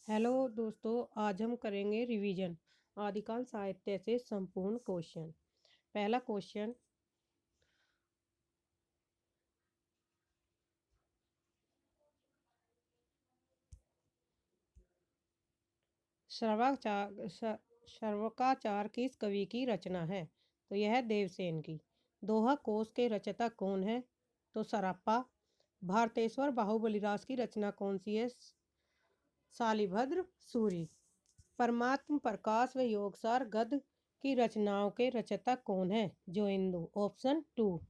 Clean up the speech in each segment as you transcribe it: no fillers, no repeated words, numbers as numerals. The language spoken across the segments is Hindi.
हेलो दोस्तों, आज हम करेंगे रिवीजन आदिकाल साहित्य से संपूर्ण क्वेश्चन। पहला क्वेश्चन, श्रवकाचार किस कवि की रचना है? तो यह है देवसेन की। दोहा कोश के रचयिता कौन है? तो सरापा। भारतेश्वर बाहुबलिरास की रचना कौन सी है? शालिभद्र सूरी। परमात्म प्रकाश व योगसार गद्य की रचनाओं के रचयिता कौन है? जो इंदु। ऑप्शन 2।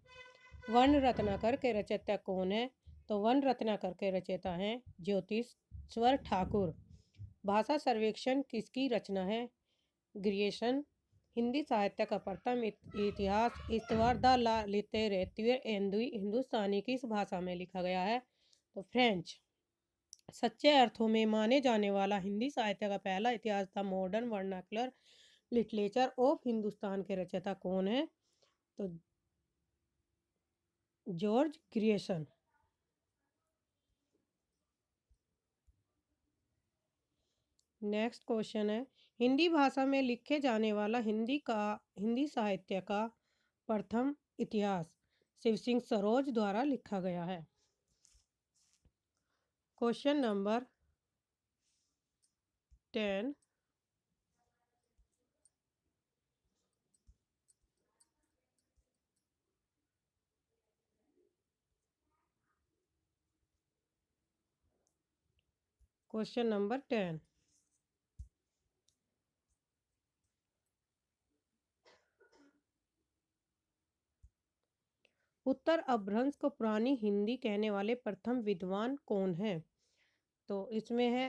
वर्ण रत्नाकर के रचयिता कौन है? तो वर्ण रत्नाकर के रचयिता हैं ज्योतिश्वर ठाकुर। भाषा सर्वेक्षण किसकी रचना है? ग्रियेशन। हिंदी साहित्य का प्रथम इतिहास ईश्वर द लिटरेचर हिंदुस्तानी किस भाषा में लिखा गया है? तो फ्रेंच। सच्चे अर्थों में माने जाने वाला हिंदी साहित्य का पहला इतिहास था modern vernacular literature of Hindustan के रचयिता कौन है? तो जॉर्ज ग्रियर्सन। नेक्स्ट क्वेश्चन है, हिंदी भाषा में लिखे जाने वाला हिंदी साहित्य का प्रथम इतिहास शिव सिंह सरोज द्वारा लिखा गया है। Question number 10। Question number 10। उत्तर अपभ्रंश को पुरानी हिंदी कहने वाले प्रथम विद्वान कौन है? तो इसमें है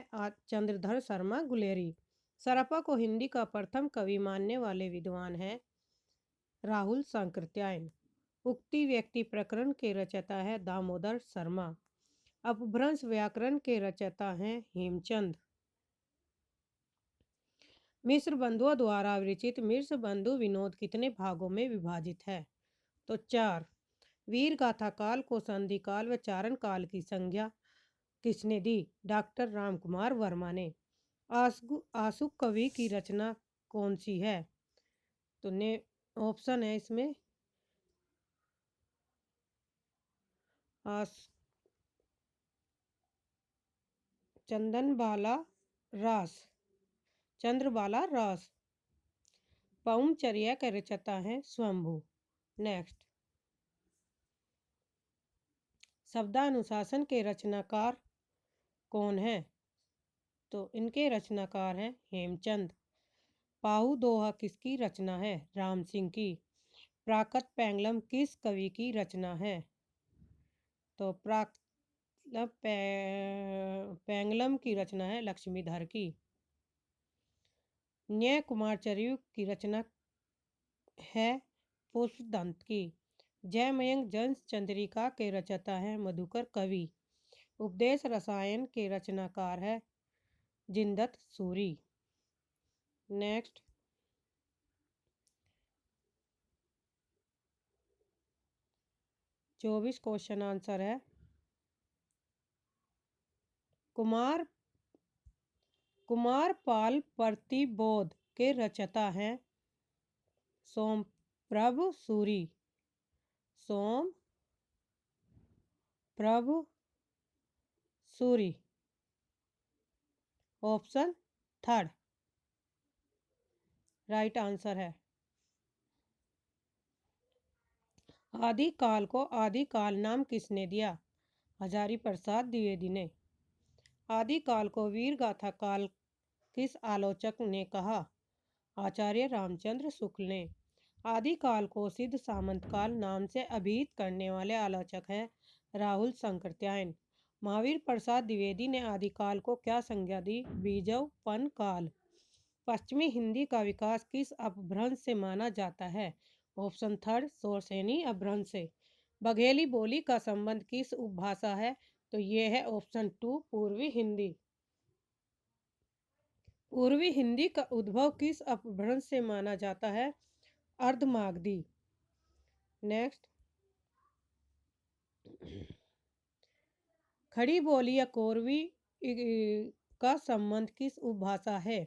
चंद्रधर शर्मा गुलेरी। सरापा को हिंदी का प्रथम कवि मानने वाले विद्वान हैं राहुल सांकृत्यायन। उक्ति व्यक्ति प्रकरण के रचयिता है दामोदर शर्मा। अपभ्रंश व्याकरण के रचयिता हैं हेमचंद। मिश्र बंधुओं द्वारा विरचित मिश्र बंधु विनोद कितने भागों में विभाजित है? तो 4। वीर गाथा काल को संधि काल व चारण काल की संज्ञा किसने दी? डॉक्टर रामकुमार वर्मा ने। आशु कवि की रचना कौन सी है? तो ने ऑप्शन है इसमें आस चंदनबाला रास चंद्रबाला रास। पौमचर्या के रचयिता हैं स्वयंभू। नेक्स्ट, शब्दानुशासन के रचनाकार कौन है? तो इनके रचनाकार हैं हेमचंद। पाहु दोहा किसकी रचना है? राम सिंह की। प्राकृत पेंगलम किस कवि की रचना है? तो पेंगलम की रचना है लक्ष्मीधर की। न्याय कुमारचर्यु की रचना है पुष्पदंत की। जयमयंक जंस चंद्रिका के रचयिता है मधुकर कवि। उपदेश रसायन के रचनाकार है Jinadatta Suri. Next, 24 question answer है। कुमार कुमारपाल प्रतिबोध के रचयिता हैं Somprabhu Suri. Somprabhu Suri. Option 3 right answer है। आदिकाल को आदिकाल नाम किसने दिया? हजारी प्रसाद द्विवेदी ने। आदिकाल को वीर गाथा काल किस आलोचक ने कहा? आचार्य रामचंद्र शुक्ल ने। आदिकाल को सिद्ध सामंत काल नाम से अभिहित करने वाले आलोचक हैं राहुल सांकृत्यायन। महावीर प्रसाद द्विवेदी ने आदिकाल को क्या संज्ञा दी? बीजवपन काल। पश्चिमी हिंदी का विकास किस अपभ्रंश से माना जाता है? ऑप्शन 3 शोरसेनी अपभ्रंश से। बघेली बोली का संबंध किस उपभाषा है? तो ये है ऑप्शन 2 पूर्वी हिंदी। पूर्वी हिंदी का उद्भव किस अपभ्रंश से माना जाता है? अर्धमागधी। नेक्स्ट, खड़ी बोली या कोरवी का संबंध किस उपभाषा है?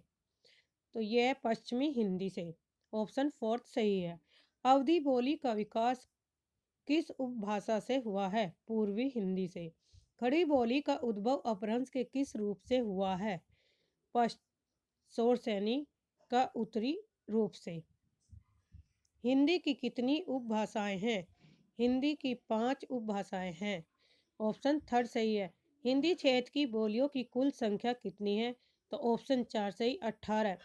तो यह है पश्चिमी हिंदी से। ऑप्शन फोर्थ सही है। अवधी बोली का विकास किस उपभाषा से हुआ है? पूर्वी हिंदी से। खड़ी बोली का उद्भव अपभ्रंश के किस रूप से हुआ है? पश्च शौरसेनी का उत्तरी रूप से। हिंदी की कितनी उपभाषाएं हैं? हिंदी की 5 उपभाषाएं हैं। ऑप्शन थर्ड सही है। हिंदी क्षेत्र की बोलियों की कुल संख्या कितनी है? तो ऑप्शन 4 सही 18।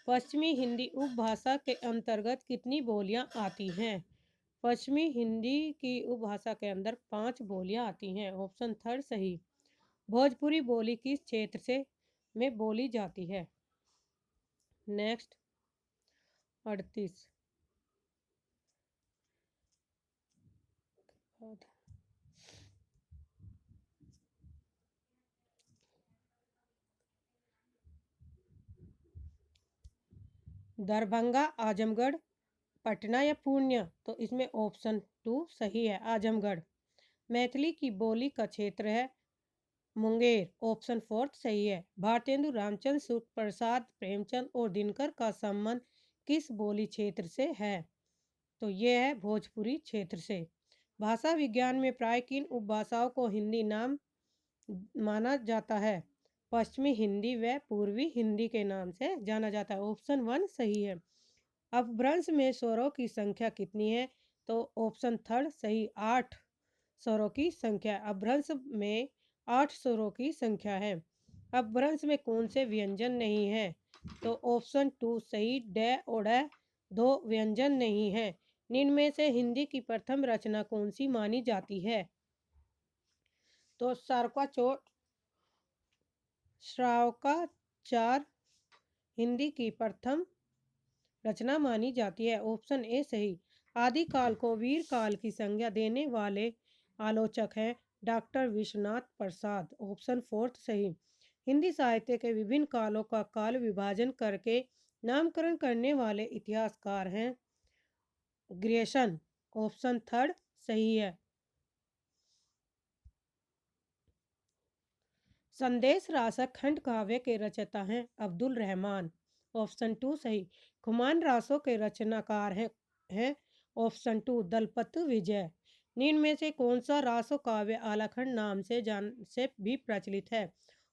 पश्चिमी हिंदी उपभाषा के अंतर्गत कितनी बोलियां आती हैं? पश्चिमी हिंदी की उपभाषा के अंदर 5 बोलियां आती हैं। ऑप्शन थर्ड सही। भोजपुरी बोली किस क्षेत्र से में बोली जाती है? नेक्स्ट 38। दरभंगा, आजमगढ़, पटना या पूर्णिया? तो इसमें ऑप्शन 2 सही है, आजमगढ़। मैथिली की बोली का क्षेत्र है मुंगेर। ऑप्शन फोर्थ सही है। भारतेंदु रामचंद्र शुक्ल, प्रसाद प्रेमचंद और दिनकर का संबंध किस बोली क्षेत्र से है? तो ये है भोजपुरी क्षेत्र से। भाषा विज्ञान में प्राय किन उपभाषाओं को हिंदी नाम माना जाता है? पश्चिमी हिंदी व पूर्वी हिंदी के नाम से जाना जाता है। ऑप्शन 1 सही है। अपभ्रंश में स्वरों की संख्या कितनी है? तो ऑप्शन थर्ड सही 8 स्वरों की संख्या। अपभ्रंश में 8 स्वरों की संख्या है। अपभ्रंश में कौन से व्यंजन नहीं है? तो ऑप्शन 2 सही ड और ड 2 व्यंजन नहीं है। निम्न में से हिंदी की प्रथम रचना कौन सी मानी जाती है? तो श्रावकाचार हिंदी की प्रथम रचना मानी जाती है। ऑप्शन ए सही। आदिकाल को वीर काल की संज्ञा देने वाले आलोचक हैं डॉक्टर विश्वनाथ प्रसाद। ऑप्शन फोर्थ सही। हिंदी साहित्य के विभिन्न कालों का काल विभाजन करके नामकरण करने वाले इतिहासकार हैं ग्रियर्सन। ऑप्शन थर्ड सही है। संदेश रासक खंड काव्य के रचयिता हैं अब्दुल रहमान। ऑप्शन 2 सही। खुमान रासों के रचनाकार हैं ऑप्शन 2 दलपत विजय। निम्न में से कौन सा रासो काव्य आलाखंड नाम से भी प्रचलित है?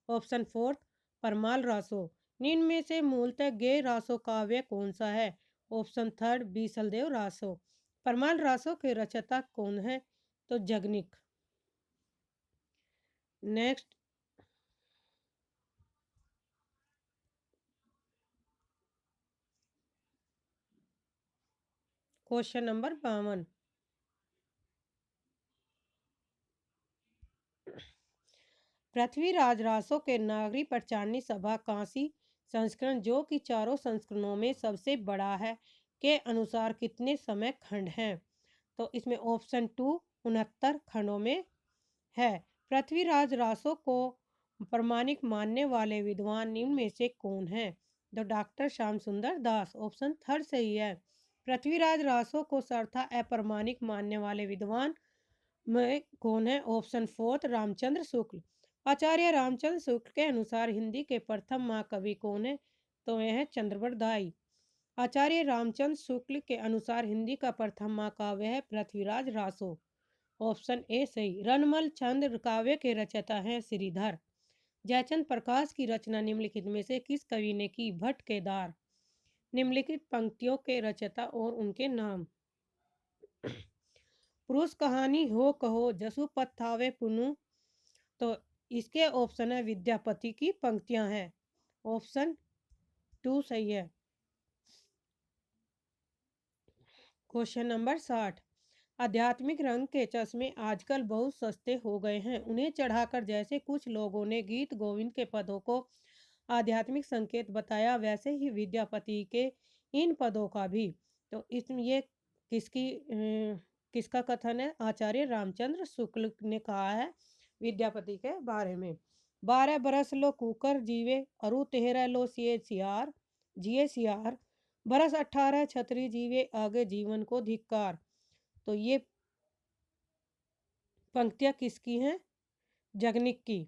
ऑप्शन 4 परमाल रासो। निम्न में से मूलतः गे रासो काव्य कौन सा है? Option third Bisaldev Raso. परमाल रासो के रचयिता कौन है? तो Jagnik. Next question number 52। Prithviraj Raso के नागरी पंचाननी सभा कांसी संस्करण जो कि चारों संस्करणों में सबसे बड़ा है के अनुसार कितने समय खंड हैं? तो इसमें ऑप्शन 2 69 खंडों में है। पृथ्वीराज रासो को प्रमाणिक मानने वाले विद्वान निम्न में से कौन है? तो डॉक्टर श्याम सुंदर दास। ऑप्शन थर्ड सही है। पृथ्वीराज रासो को सर्वथा अप्रमाणिक मानने वाले विद्वान में कौन है? Option fourth Ramchandra Shukla. आचार्य रामचंद्र शुक्ल के अनुसार हिंदी के प्रथम महाकवि कौन है? तो यह है चंद्रवरदाई। आचार्य रामचंद्र शुक्ल के अनुसार हिंदी का प्रथम महाकाव्य है पृथ्वीराज रासो। ऑप्शन ए सही। रनमल छंद काव्य के रचयिता हैं श्रीधर। जयचंद प्रकाश की रचना निम्नलिखित में से किस कवि ने की? भट्ट केदार। निम्नलिखित पंक्तियों के रचयिता और उनके नाम। पुरुष कहानी हो कहो जसु पथावे पुनु। तो इसके ऑप्शन है विद्यापति की पंक्तियां हैं। ऑप्शन 2 सही है। Question number 60। आध्यात्मिक रंग के चश्मे आजकल बहुत सस्ते हो गए हैं। उन्हें चढ़ाकर जैसे कुछ लोगों ने गीत गोविंद के पदों को आध्यात्मिक संकेत बताया वैसे ही विद्यापति के इन पदों का भी। तो इसमें ये किसका कथन है? आचार्य रामचंद्र शुक्ल ने कहा है विद्यापति के बारे में। 12 बरस लो कुकर जीवे अरु 13 लो जिए सियार बरस 18 छतरी जीवे आगे जीवन को धिक्कार। तो ये पंक्तियां किसकी हैं? जगनिक की।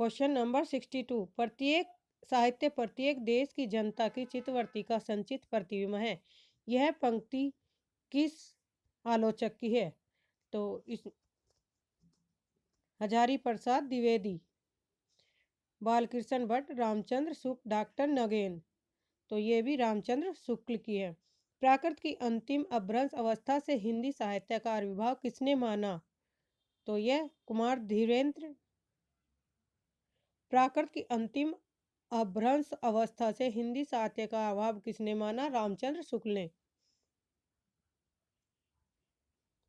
Question number 62। प्रत्येक देश की जनता की चित्तवृत्ति का संचित प्रतिबिंब है। यह पंक्ति किस आलोचक की है? तो इस हजारी प्रसाद द्विवेदी, बालकृष्ण भट्ट, रामचंद्र शुक्ल, डॉक्टर नगेन। तो ये भी रामचंद्र शुक्ल की है। प्राकृत की अंतिम अपभ्रंश अवस्था से हिंदी साहित्य का आविर्भाव किसने माना? तो यह कुमार धीरेन्द्र। प्राकृत की अंतिम अपभ्रंश अवस्था से हिंदी साहित्य का अभाव किसने माना? रामचंद्र शुक्ल ने।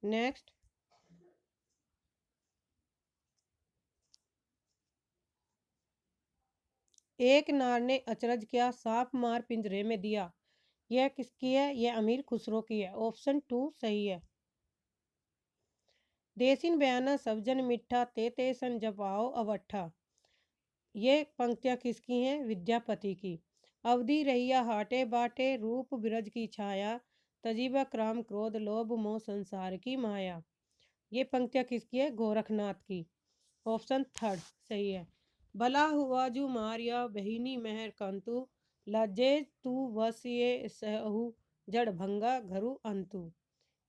नेक्स्ट, एक नार ने अचरज किया, सांप मार पिंजरे में दिया। यह किसकी है? यह अमीर खुसरो की है। ऑप्शन 2 सही है। देसिन बयाना सब जन मिठा, ते सन जपाओ अवट्ठा। ये पंक्तियां किसकी हैं? विद्यापति की। अवधि रहिया हाटे बाटे, रूप बिरज की छाया, तजीबा क्राम क्रोध लोभ मोह संसार की माया। ये पंक्तियां किसकी है? गोरखनाथ की। ऑप्शन 3 सही है। भला हुआ जू मारिया बहिनी मेहर कंतु, लज्जे तू वस ये सहु, जड़ भंगा घरु अंतु।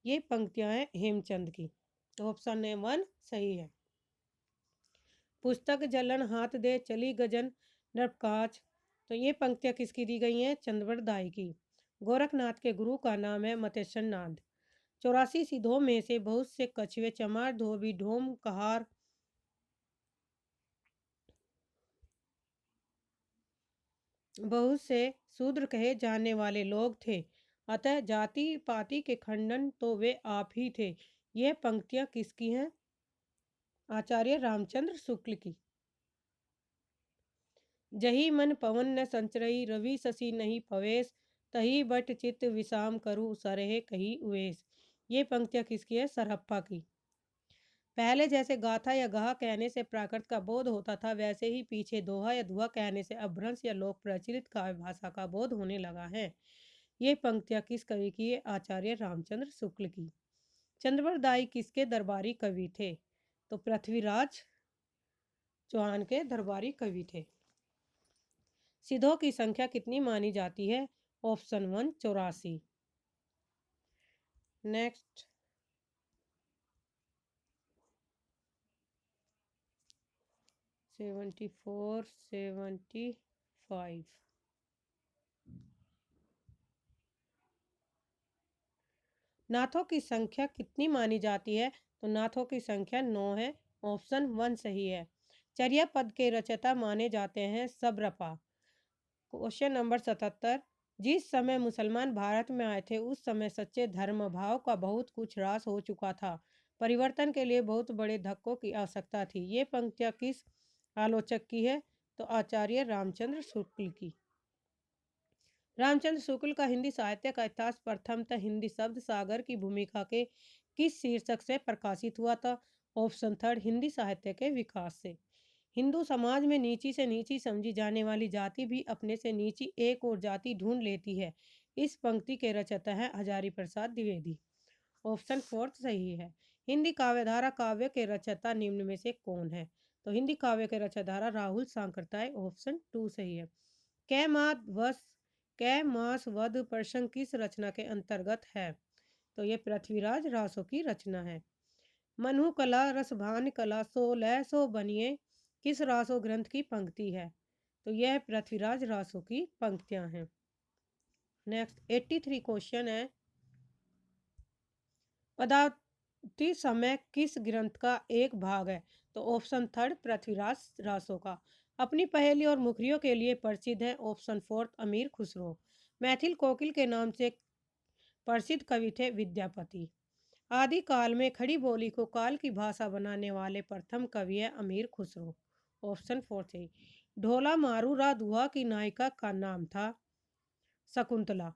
ये पंक्तियां हैं हेमचंद की। ऑप्शन 1 सही है। पुस्तक जलन हाथ दे चली गजन नरकाच। तो ये पंक्तियां किसकी दी गई हैं? चंद्रवड़ दाई की। गोरखनाथ के गुरु का नाम है मतेश्वर नाथ। 84 सिद्धों में से बहुत से कछुए चमार धोबी ढोम कहार बहुत से शूद्र कहे जाने वाले लोग थे, अतः जाति पाति के खंडन तो वे आप ही थे। यह पंक्तियां किसकी हैं? आचार्य रामचंद्र शुक्ल की। जही मन पवन न संचरई, रवि शशि नहीं पवेश, तही बट चित्त विषाम करू सरहे कही उवेश। ये पंक्तियां किसकी है? सरहप्पा की। पहले जैसे गाथा या गाह कहने से प्राकृत का बोध होता था, वैसे ही पीछे दोहा या दुहा कहने से अपभ्रंश या लोक प्रचलित काव्य भाषा का बोध होने लगा है। ये पंक्तियां किस कवि की है? आचार्य रामचंद्र शुक्ल की। चंद्रवड़ दाई किसके दरबारी कवि थे? तो पृथ्वीराज चौहान के दरबारी कवि थे। सिद्धों की संख्या कितनी मानी जाती है? ऑप्शन 1 84। नेक्स्ट, 74 75। नाथों की संख्या कितनी मानी जाती है? तो नाथों की संख्या 9 है। ऑप्शन 1 सही है। चर्या पद के रचयिता माने जाते हैं सब्रपा। Question number 77। जिस समय मुसलमान भारत में आए थे, उस समय सच्चे धर्म भाव का बहुत कुछ ह्रास हो चुका था। परिवर्तन के लिए बहुत बड़े धक्कों की आवश्यकता थी। ये पंक्तियां किस आलोचक की है? तो आचार्य रामचंद्र शुक्ल की। रामचंद्र शुक्ल का हिंदी साहित्य का इतिहास प्रथमतः हिंदी शब्द सागर की भूमिका के किस शीर्षक से प्रकाशित हुआ था? ऑप्शन 3 हिंदी साहित्य के विकास से। हिंदू समाज में नीची से नीची समझी जाने वाली जाति भी अपने से नीची एक और जाति ढूंढ लेती है। इस पंक्ति के रचयिता हैं हजारी प्रसाद द्विवेदी। ऑप्शन 4 सही है। हिंदी काव्यधारा काव्य के रचयिता निम्न में से कौन है? तो हिंदी काव्य के रचयिता राहुल सांकृत्याय। ऑप्शन 2 सही है। कै मास वध प्रसंग किस रचना के अंतर्गत है? तो ये पृथ्वीराज रासो की रचना है। मनु कला रसभान कला सो लय सो बनिए किस रासो ग्रंथ की पंक्ति है? तो यह पृथ्वीराज रासो की पंक्तियां हैं। नेक्स्ट, 83 क्वेश्चन है। पदावती समय किस ग्रंथ का एक भाग है? तो ऑप्शन 3 पृथ्वीराज रासो का। अपनी पहेली और मुखरियों के लिए प्रसिद्ध है। ऑप्शन 4 अमीर खुसरो। मैथिल कोकिल के नाम से प्रसिद्ध कवि थे विद्यापति। आदि काल में खड़ी बोली को काल की भाषा बनाने वाले प्रथम कवि है अमीर खुसरो। ऑप्शन 4 सही। ढोला मारूरा दुआ की नायिका का नाम था शकुंतला।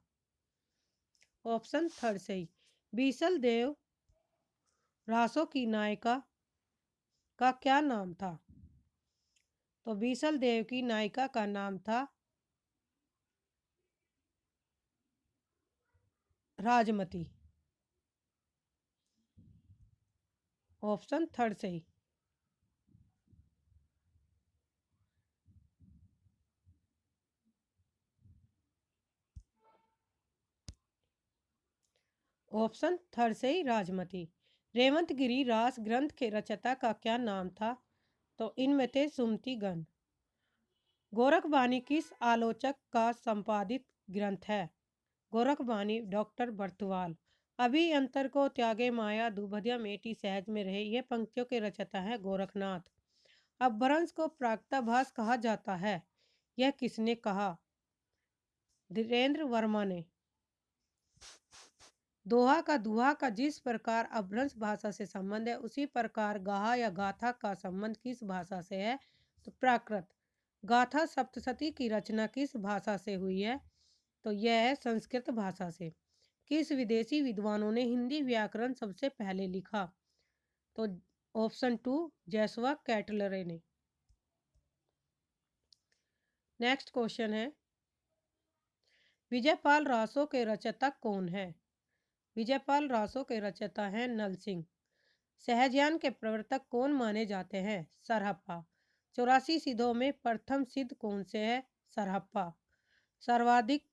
ऑप्शन 3 सही। बीसल देव रासो की नायिका का क्या नाम था? तो बीसल देव की नायिका का नाम था राजमती। ऑप्शन 3 सही। ऑप्शन थर्ड से ही राजमती। रेवंत गिरी रास ग्रंथ के रचयिता का क्या नाम था? तो इनमें थे सुमति गण। गोरखबानी किस आलोचक का संपादित ग्रंथ है? गोरखबानी डॉक्टर बर्तवाल। अभी अंतर को त्यागे माया दुभद्या मेटी सहज में रहे, यह पंक्तियों के रचयिता है गोरखनाथ। अपभ्रंश को प्राकृताभास कहा जाता है, यह किसने कहा? धीरेन्द्र वर्मा ने। दोहा का दुहा का जिस प्रकार अपभ्रंश भाषा से संबंध है, उसी प्रकार गाहा या गाथा का संबंध किस भाषा से है? तो प्राकृत। गाथा सप्तशती की रचना किस भाषा से हुई है? तो यह है संस्कृत भाषा से। किस विदेशी विद्वानों ने हिंदी व्याकरण सबसे पहले लिखा? तो ऑप्शन टू जैसवा कैटलरे ने। नेक्स्ट क्वेश्चन है, विजयपाल रासो के रचयिता कौन है? विजयपाल रासो के रचयिता हैं नल सिंह। सहजयान के प्रवर्तक कौन माने जाते हैं? सरहप्पा। 84 सिद्धों में प्रथम सिद्ध कौन से है? सरहप्पा। सर्वाधिक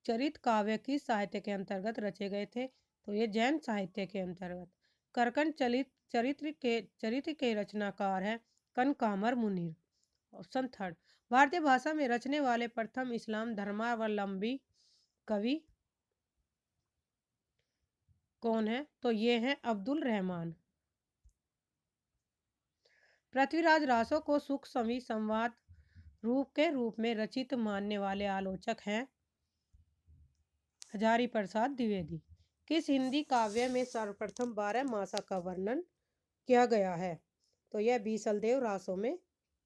चरित काव्य किस साहित्य के अंतर्गत रचे गए थे? तो ये जैन साहित्य के अंतर्गत। करकन चरित्र के रचनाकार है कनकामर मुनीर। Option third. भारतीय भाषा में रचने वाले प्रथम इस्लाम धर्मावलंबी कवि कौन है? तो ये हैं अब्दुल रहमान। पृथ्वीराज रासो को सुख समी संवाद रूप में रचित मानने वाले आलोचक हैं हजारी प्रसाद द्विवेदी। किस हिंदी काव्य में सर्वप्रथम 12 मासा का वर्णन किया गया है? तो यह बीसलदेव रासो में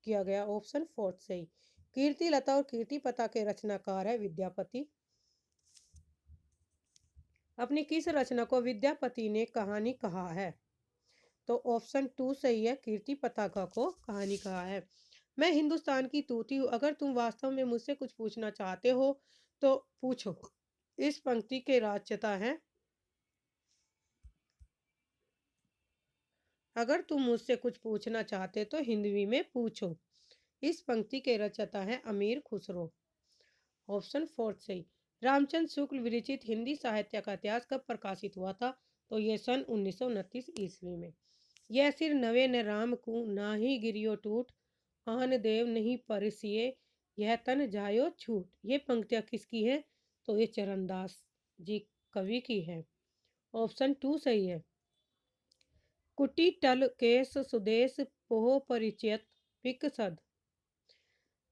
किया गया। ऑप्शन फोर्थ से ही। कीर्ति लता और कीर्ति पता के रचनाकार है विद्यापति। अपनी किस रचना को विद्यापति ने कहानी कहा है? तो ऑप्शन टू सही है, कीर्ति पताका को कहानी कहा है। मैं हिंदुस्तान की तूती हूँ, अगर तुम वास्तव में मुझसे कुछ पूछना चाहते हो तो पूछो। इस पंक्ति के रचयिता हैं, अगर तुम मुझसे कुछ पूछना चाहते तो हिंदवी में पूछो। इस पंक्ति के रचयिता हैं अमीर खुसरो। ऑप्शन फोर्थ सही। रामचंद्र शुक्ल विरचित हिंदी साहित्य का इतिहास कब प्रकाशित हुआ था? तो ये सन 1929 ईस्वी में। यह सिर नवे न राम को नाही गिरियो टूट, आन देव नहीं परसिए, यह तन जायो छूट। ये पंक्तियां किसकी हैं? तो ये चरणदास जी कवि की है। ऑप्शन टू सही है। कुटी टल केस सुदेश पोह परिचित पिकसद,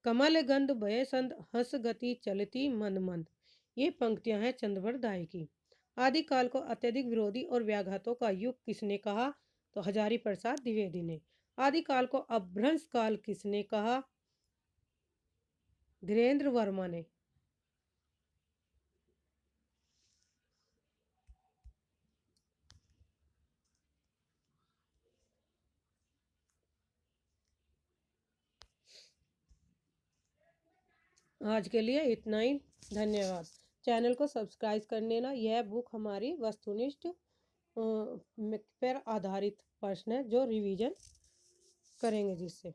कमल गंध भय संद हंस गति चलती मंद मंद। ये पंक्तियां हैं चंद्रभर दाई की। आदिकाल को अत्यधिक विरोधी और व्याघातों का युग किसने कहा? तो हजारी प्रसाद द्विवेदी ने। आदिकाल को अपभ्रंश काल किसने कहा? धीरेन्द्र वर्मा ने। आज के लिए इतना ही, धन्यवाद। चैनल को सब्सक्राइब कर लेना। यह बुक हमारी वस्तुनिष्ठ पर आधारित प्रश्न है जो रिवीजन करेंगे जिससे